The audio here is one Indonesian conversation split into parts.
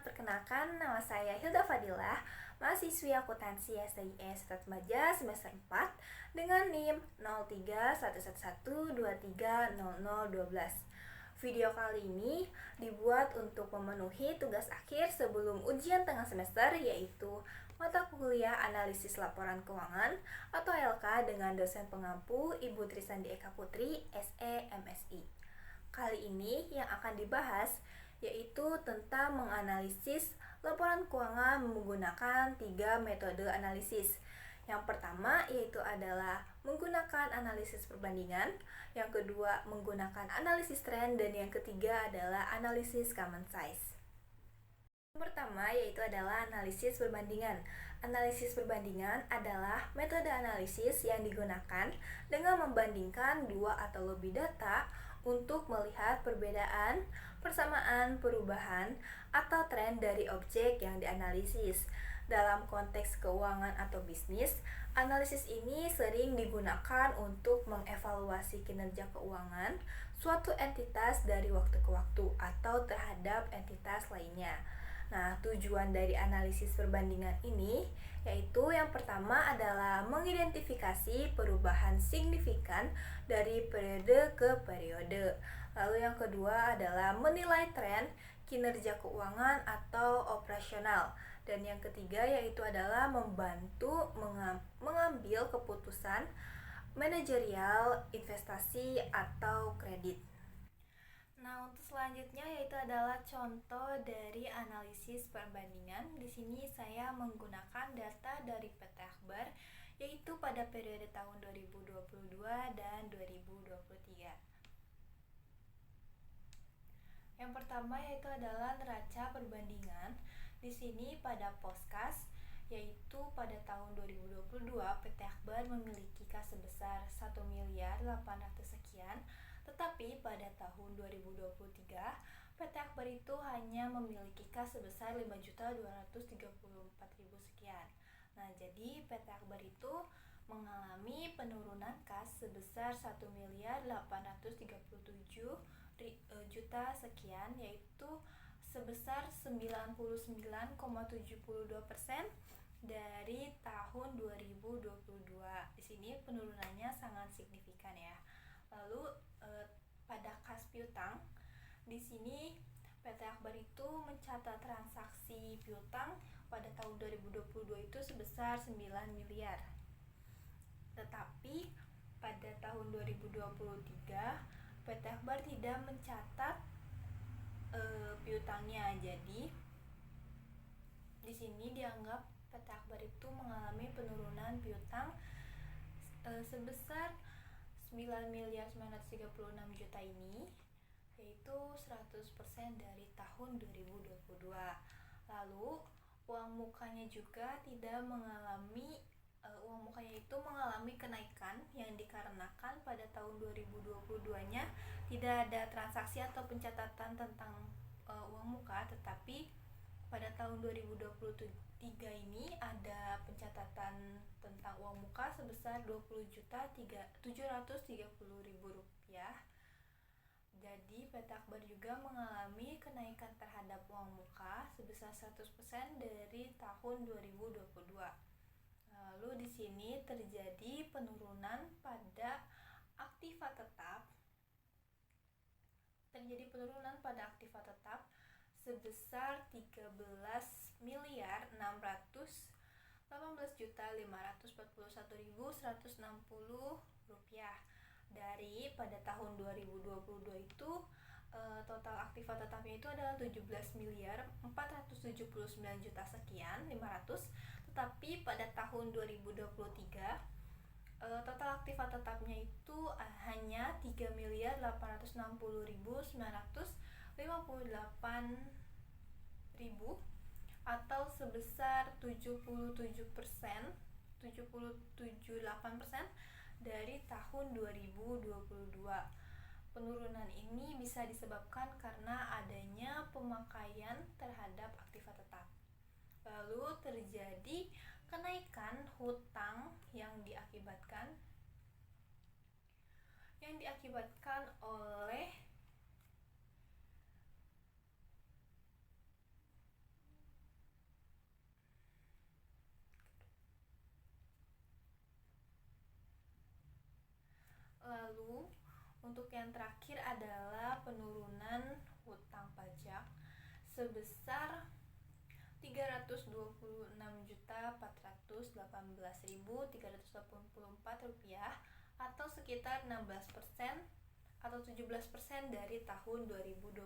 Perkenalkan, nama saya Hilda Fadilah, mahasiswi akuntansi STIS Ratmaja semester 4 dengan NIM 031112300012. Video kali ini dibuat untuk memenuhi tugas akhir sebelum ujian tengah semester, yaitu mata kuliah Analisis Laporan Keuangan atau LK dengan dosen pengampu Ibu Trisandi Eka Putri, SE MSI. Kali ini yang akan dibahas yaitu tentang menganalisis laporan keuangan menggunakan 3 metode analisis. Yang pertama yaitu adalah menggunakan analisis perbandingan, yang kedua menggunakan analisis tren, dan yang ketiga adalah analisis common size. Yang pertama yaitu adalah analisis perbandingan. Analisis perbandingan adalah metode analisis yang digunakan dengan membandingkan dua atau lebih data untuk melihat perbedaan, persamaan, perubahan, atau tren dari objek yang dianalisis. Dalam konteks keuangan atau bisnis, analisis ini sering digunakan untuk mengevaluasi kinerja keuangan suatu entitas dari waktu ke waktu atau terhadap entitas lainnya. Nah, tujuan dari analisis perbandingan ini yaitu yang pertama adalah mengidentifikasi perubahan signifikan dari periode ke periode. Lalu yang kedua adalah menilai tren kinerja keuangan atau operasional. Dan yang ketiga yaitu adalah membantu mengambil keputusan manajerial, investasi, atau kredit. Nah, untuk selanjutnya yaitu adalah contoh dari analisis perbandingan. Di sini saya menggunakan data dari PT Akbar yaitu pada periode tahun 2022 dan 2023. Yang pertama yaitu adalah neraca perbandingan. Di sini pada poskas yaitu pada tahun 2022 PT Akbar memiliki kas sebesar 1 miliar 800 sekian. Tetapi pada tahun 2023, PT Akbar itu hanya memiliki kas sebesar 5.234.000 sekian. Nah, jadi PT Akbar itu mengalami penurunan kas sebesar 1.837.000.000 sekian, yaitu sebesar 99,72% dari tahun 2022. Di sini penurunannya sangat signifikan ya. Lalu pada kas piutang, di sini PT Akbar itu mencatat transaksi piutang pada tahun 2022 itu sebesar 9 miliar. Tetapi pada tahun 2023 PT Akbar tidak mencatat piutangnya. Jadi di sini dianggap PT Akbar itu mengalami penurunan piutang sebesar 9.936.000.000 ini, yaitu 100% dari tahun 2022. Lalu uang mukanya juga tidak mengalami kenaikan yang dikarenakan pada tahun 2022-nya tidak ada transaksi atau pencatatan tentang uang muka, tetapi pada tahun 2023 ini ada pencatatan tentang uang muka sebesar 20.730.000 rupiah. Jadi PT Akbar juga mengalami kenaikan terhadap uang muka sebesar 100% dari tahun 2022. Lalu di sini terjadi penurunan pada aktiva tetap. Sebesar 13.618.541.160 rupiah. Dari pada tahun 2022 itu total aktiva tetapnya itu adalah 17.479.000.000 sekian 500. Tetapi pada tahun 2023 total aktiva tetapnya itu hanya 3.860.958.000 atau sebesar 77,78% dari tahun 2022. Penurunan ini bisa disebabkan karena adanya pemakaian terhadap aktiva tetap. Lalu terjadi kenaikan hutang yang diakibatkan oleh Lalu untuk yang terakhir adalah penurunan hutang pajak sebesar Rp324.418.384 atau sekitar 16% atau 17% dari tahun 2022,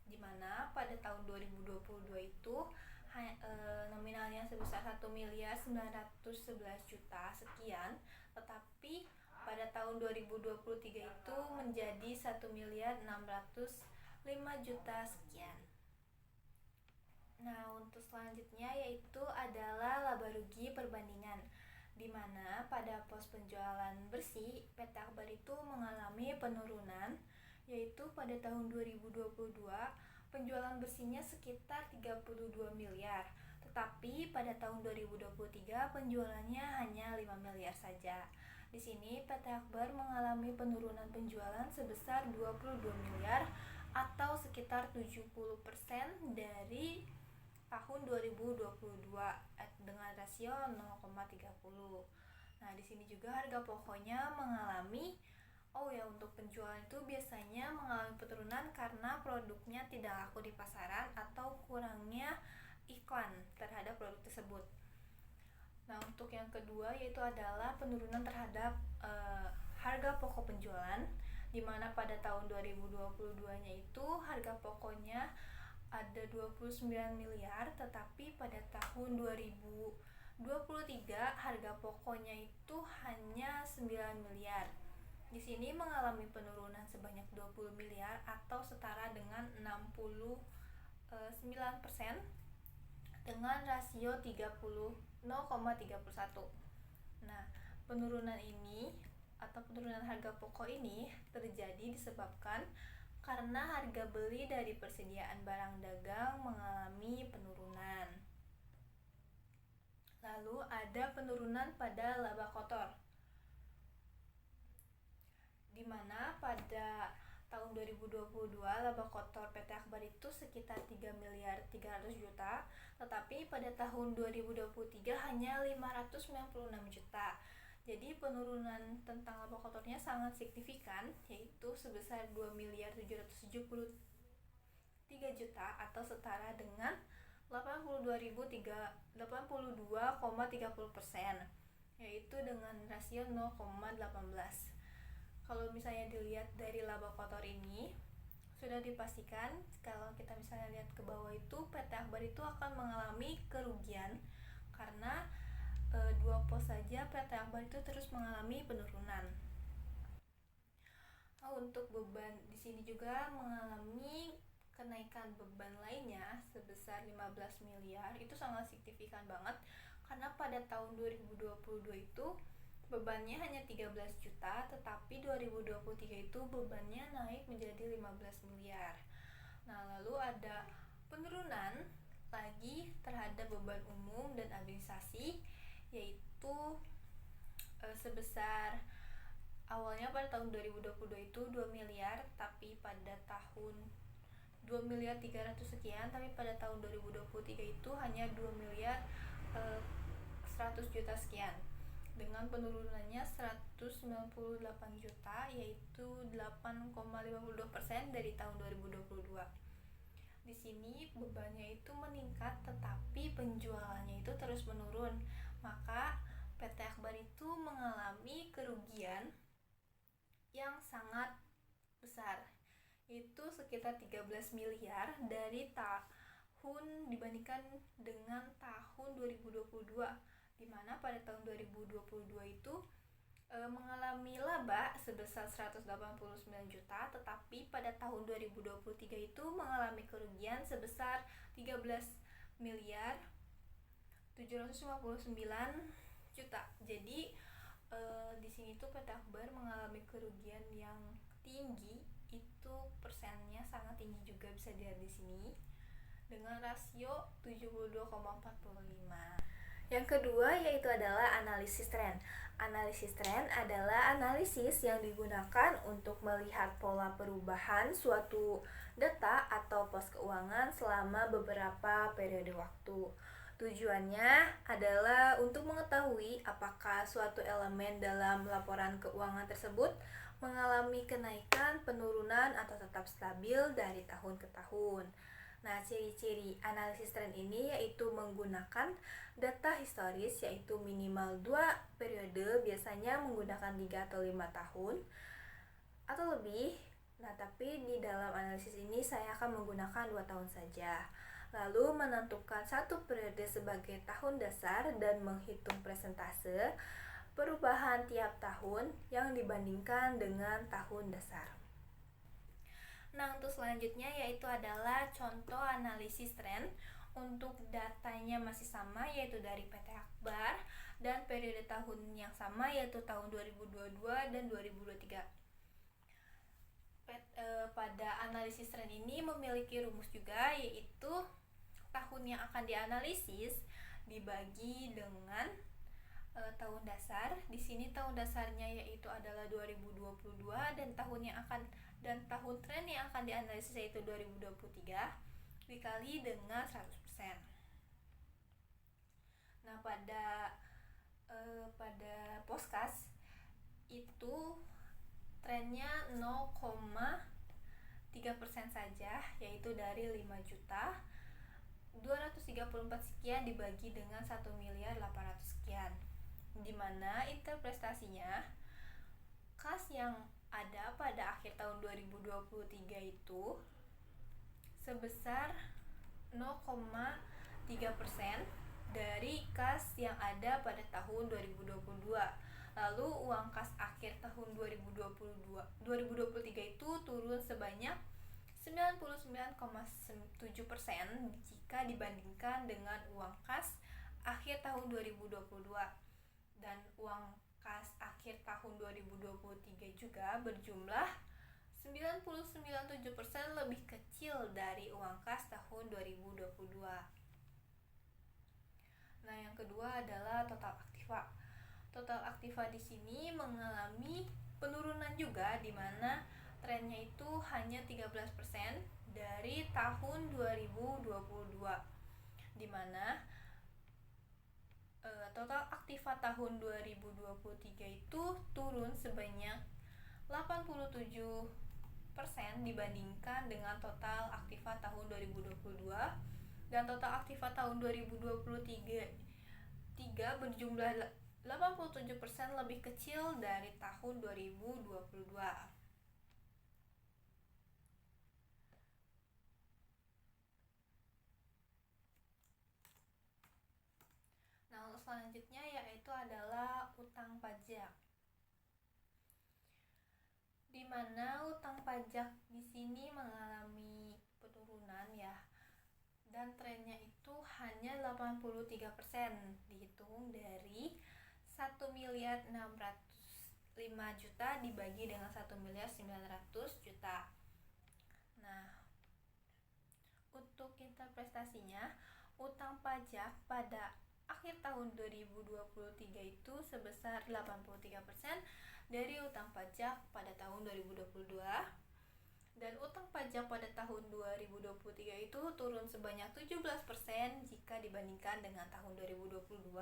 di mana pada tahun 2022 itu nominalnya sebesar 1.911.000.000 sekian, tetapi pada tahun 2023 itu menjadi 1.605.000.000 sekian. Nah, untuk selanjutnya yaitu adalah laba rugi perbandingan, di mana pada pos penjualan bersih PT Akbar itu mengalami penurunan, yaitu pada tahun 2022 penjualan bersihnya sekitar 32 miliar, tetapi pada tahun 2023 penjualannya hanya 5 miliar saja. Di sini PT Akbar mengalami penurunan penjualan sebesar 22 miliar atau sekitar 70% dari tahun 2022 dengan rasio 0,30. Nah, di sini juga harga pokoknya mengalami untuk penjualan itu biasanya mengalami penurunan karena produknya tidak laku di pasaran atau kurangnya iklan terhadap produk tersebut. Nah, untuk yang kedua yaitu adalah penurunan terhadap harga pokok penjualan, di mana pada tahun 2022-nya itu harga pokoknya ada 29 miliar, tetapi pada tahun 2023 harga pokoknya itu hanya 9 miliar. Di sini mengalami penurunan sebanyak 20 miliar atau setara dengan 69% dengan rasio 0,31. Nah, penurunan ini atau penurunan harga pokok ini terjadi disebabkan karena harga beli dari persediaan barang dagang mengalami penurunan. Lalu ada penurunan pada laba kotor, di mana pada tahun 2022 laba kotor PT Akbar itu sekitar 3.300.000.000, tetapi pada tahun 2023 hanya 596.000.000. Jadi penurunan tentang laba kotornya sangat signifikan, yaitu sebesar 2.773.000.000 atau setara dengan 82,30%, yaitu dengan rasio 0,18. Kalau misalnya dilihat dari laba kotor ini, sudah dipastikan kalau kita misalnya lihat ke bawah itu PT Akbar itu akan mengalami kerugian karena dua pos saja PT Akbar itu terus mengalami penurunan. Untuk beban di sini juga mengalami kenaikan beban lainnya sebesar 15 miliar. Itu sangat signifikan banget karena pada tahun 2022 itu bebannya hanya 13 juta, tetapi 2023 itu bebannya naik menjadi 15 miliar. Nah, lalu ada penurunan lagi terhadap beban umum dan administrasi, yaitu sebesar awalnya pada tahun 2022 itu 2 miliar, tapi pada tahun 2.300.000.000 sekian, tapi pada tahun 2023 itu hanya 2.100.000.000 sekian, dengan penurunannya 198 juta, yaitu 8,52% dari tahun 2022. Di sini bebannya itu meningkat, tetapi penjualannya itu terus menurun, maka PT Akbar itu mengalami kerugian yang sangat besar, itu sekitar 13 miliar dari tahun dibandingkan dengan tahun 2022, di mana pada tahun 2022 itu mengalami laba sebesar 189 juta, tetapi pada tahun 2023 itu mengalami kerugian sebesar 13 miliar 759 juta. Jadi di sini tuh PT Akbar mengalami kerugian yang tinggi, itu persennya sangat tinggi juga, bisa dilihat di sini dengan rasio 72,45. Yang kedua yaitu adalah analisis tren. Analisis tren adalah analisis yang digunakan untuk melihat pola perubahan suatu data atau pos keuangan selama beberapa periode waktu. Tujuannya adalah untuk mengetahui mengetahui apakah suatu elemen dalam laporan keuangan tersebut mengalami kenaikan, penurunan, atau tetap stabil dari tahun ke tahun. Nah, ciri-ciri analisis tren ini yaitu menggunakan data historis, yaitu minimal 2 periode, biasanya menggunakan 3 atau 5 tahun atau lebih. Nah, tapi di dalam analisis ini saya akan menggunakan 2 tahun saja. Lalu menentukan satu periode sebagai tahun dasar dan menghitung persentase perubahan tiap tahun yang dibandingkan dengan tahun dasar. Nah, untuk selanjutnya yaitu adalah contoh analisis tren. Untuk datanya masih sama, yaitu dari PT Akbar, dan periode tahun yang sama, yaitu tahun 2022 dan 2023. Pada analisis tren ini memiliki rumus juga, yaitu tahun yang akan dianalisis dibagi dengan tahun dasar. Di sini tahun dasarnya yaitu adalah 2022 dan tahun tren yang akan dianalisis yaitu 2023 dikali dengan 100%. Nah, pada Poskas itu trennya 0,3% saja, yaitu dari 5.234 sekian dibagi dengan 1.800 sekian, di mana interpretasinya kas yang ada pada akhir tahun 2023 itu sebesar 0,3% dari kas yang ada pada tahun 2022. Lalu uang kas akhir tahun 2023 itu turun sebanyak 99,7% jika dibandingkan dengan uang kas akhir tahun 2022. Dan uang kas akhir tahun 2023 juga berjumlah 99,7% lebih kecil dari uang kas tahun 2022. Nah, yang kedua adalah total aktiva. Total aktiva di sini mengalami penurunan juga, di mana trennya itu hanya 13% dari tahun 2022, di mana total aktiva tahun 2023 itu turun sebanyak 87% dibandingkan dengan total aktiva tahun 2022, dan total aktiva tahun 2023 berjumlah 87% lebih kecil dari tahun 2022. Nah, selanjutnya yaitu adalah utang pajak, di mana utang pajak di sini mengalami penurunan ya, dan trennya itu hanya 83% dihitung dari 1.605 juta dibagi dengan 1.900 juta. Nah, untuk interpretasinya, utang pajak pada akhir tahun 2023 itu sebesar 83% dari utang pajak pada tahun 2022, dan utang pajak pada tahun 2023 itu turun sebanyak 17% jika dibandingkan dengan tahun 2022,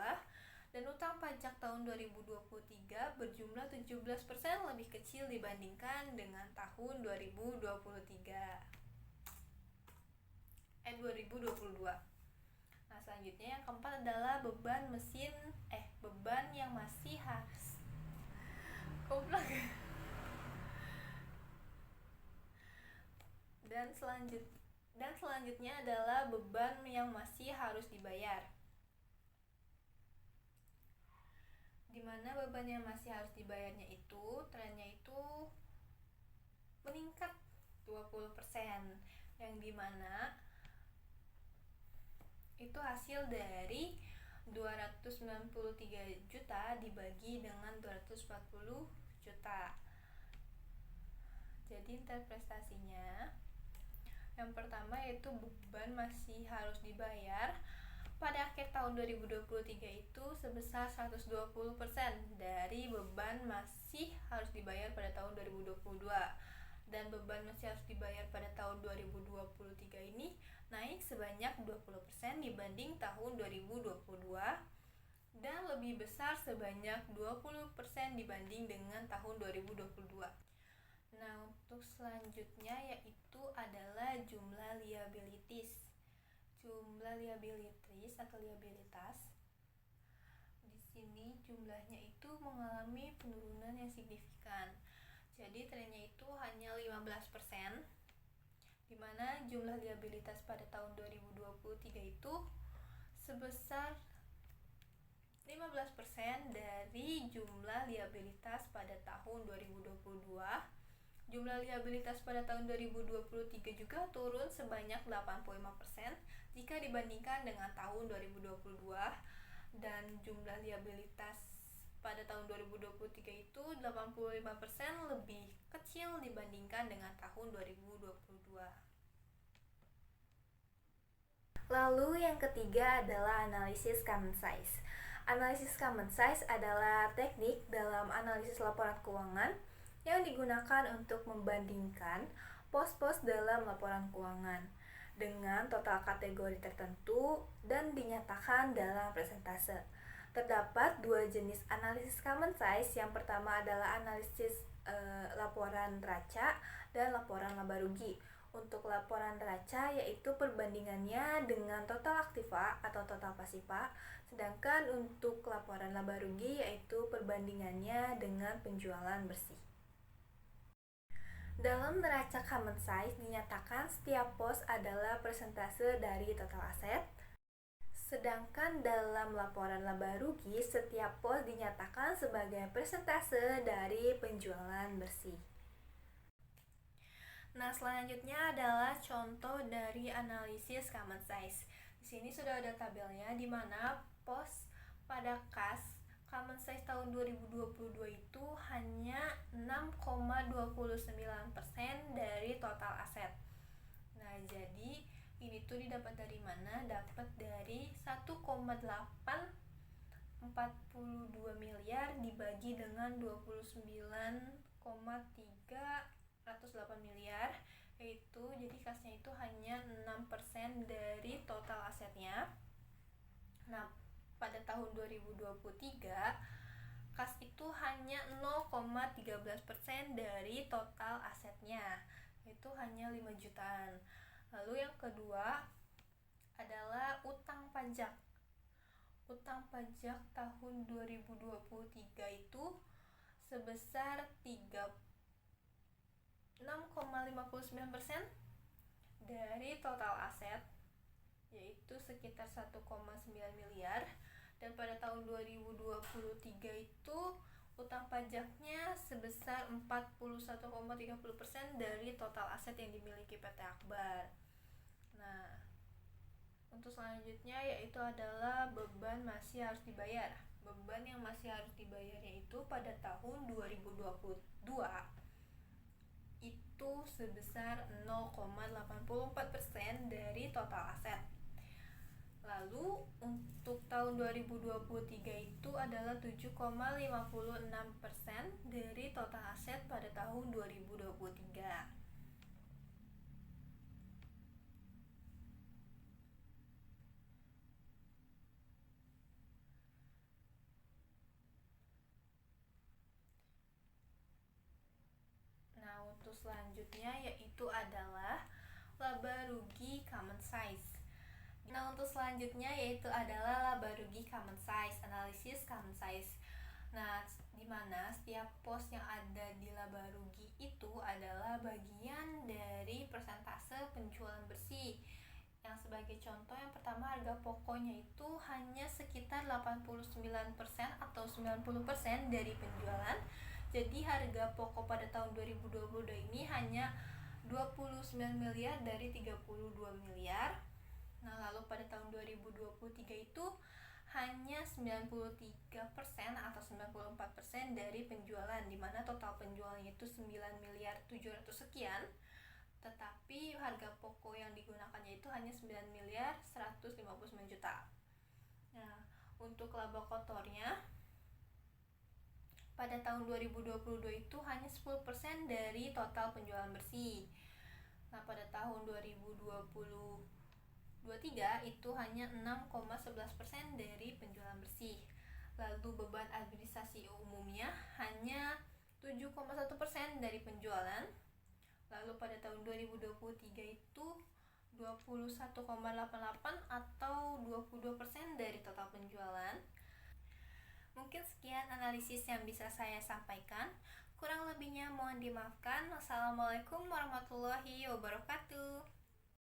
dan utang pajak tahun 2023 berjumlah 17% lebih kecil dibandingkan dengan tahun 2022. Nah, selanjutnya yang keempat adalah beban yang masih harus dan selanjutnya adalah beban yang masih harus dibayar, di mana beban yang masih harus dibayarnya itu trennya itu meningkat 20%, yang dimana itu hasil dari 293 juta dibagi dengan 240 juta. Jadi interpretasinya yang pertama yaitu beban masih harus dibayar pada akhir tahun 2023 itu sebesar 120% dari beban masih harus dibayar pada tahun 2022, dan beban masih harus dibayar pada tahun 2023 ini naik sebanyak 20% dibanding tahun 2022, dan lebih besar sebanyak 20% dibanding dengan tahun 2022. Nah, untuk selanjutnya yaitu adalah jumlah liabilities. Jumlah liabilities atau liabilitas di sini jumlahnya itu mengalami penurunan yang signifikan. Jadi trennya itu hanya 15%, di mana jumlah liabilitas pada tahun 2023 itu sebesar 15% dari jumlah liabilitas pada tahun 2022. Jumlah liabilitas pada tahun 2023 juga turun sebanyak 85% jika dibandingkan dengan tahun 2022, dan jumlah liabilitas pada tahun 2023 itu 85% lebih kecil dibandingkan dengan tahun 2022. Lalu yang ketiga adalah analisis common size. Analisis common size adalah teknik dalam analisis laporan keuangan yang digunakan untuk membandingkan pos-pos dalam laporan keuangan dengan total kategori tertentu dan dinyatakan dalam persentase. Terdapat dua jenis analisis common size. Yang pertama adalah analisis laporan neraca dan laporan laba rugi. Untuk laporan neraca yaitu perbandingannya dengan total aktiva atau total pasiva, sedangkan untuk laporan laba rugi yaitu perbandingannya dengan penjualan bersih. Dalam neraca common size dinyatakan setiap pos adalah persentase dari total aset, sedangkan dalam laporan laba rugi setiap pos dinyatakan sebagai persentase dari penjualan bersih. Nah, selanjutnya adalah contoh dari analisis common size. Di sini sudah ada tabelnya di mana pos pada kas common size tahun 2022 itu hanya 6,29% dari total aset. Nah, jadi ini tuh didapat dari mana? Dapat dari 1,842 miliar dibagi dengan 29,308 miliar, yaitu jadi kasnya itu hanya 6% dari total asetnya. Nah, pada tahun 2023 kas itu hanya 0,13% dari total asetnya, yaitu hanya 5 jutaan. Lalu yang kedua adalah utang pajak. Utang pajak tahun 2023 itu sebesar 6,59% dari total aset, yaitu sekitar 1,9 miliar. Dan pada tahun 2023 itu utang pajaknya sebesar 41,30% dari total aset yang dimiliki PT Akbar. Nah, untuk selanjutnya yaitu adalah beban masih harus dibayar. Beban yang masih harus dibayar yaitu pada tahun 2022 itu sebesar 0,84% dari total aset. Lalu untuk tahun 2023 itu adalah 7,56% dari total aset pada tahun 2023. Nah, untuk selanjutnya yaitu adalah laba rugi common size. Nah, untuk selanjutnya yaitu adalah laba rugi common size, analisis common size. Nah, di mana setiap pos yang ada di laba rugi itu adalah bagian dari persentase penjualan bersih. Yang sebagai contoh, yang pertama harga pokoknya itu hanya sekitar 89% atau 90% dari penjualan. Jadi harga pokok pada tahun 2022 ini hanya 29 miliar dari 32 miliar. Nah, lalu pada tahun 2023 itu hanya 93% atau 94% dari penjualan, di mana total penjualannya itu 9 miliar 700 sekian. Tetapi harga pokok yang digunakannya itu hanya 9 miliar 159 juta. Nah, untuk laba kotornya pada tahun 2022 itu hanya 10% dari total penjualan bersih. Nah, pada tahun 2023 itu hanya 6,11% dari penjualan bersih. Lalu beban administrasi umumnya hanya 7,1% dari penjualan. Lalu pada tahun 2023 itu 21,88 atau 22% dari total penjualan. Mungkin sekian analisis yang bisa saya sampaikan. Kurang lebihnya mohon dimaafkan. Wassalamualaikum warahmatullahi wabarakatuh.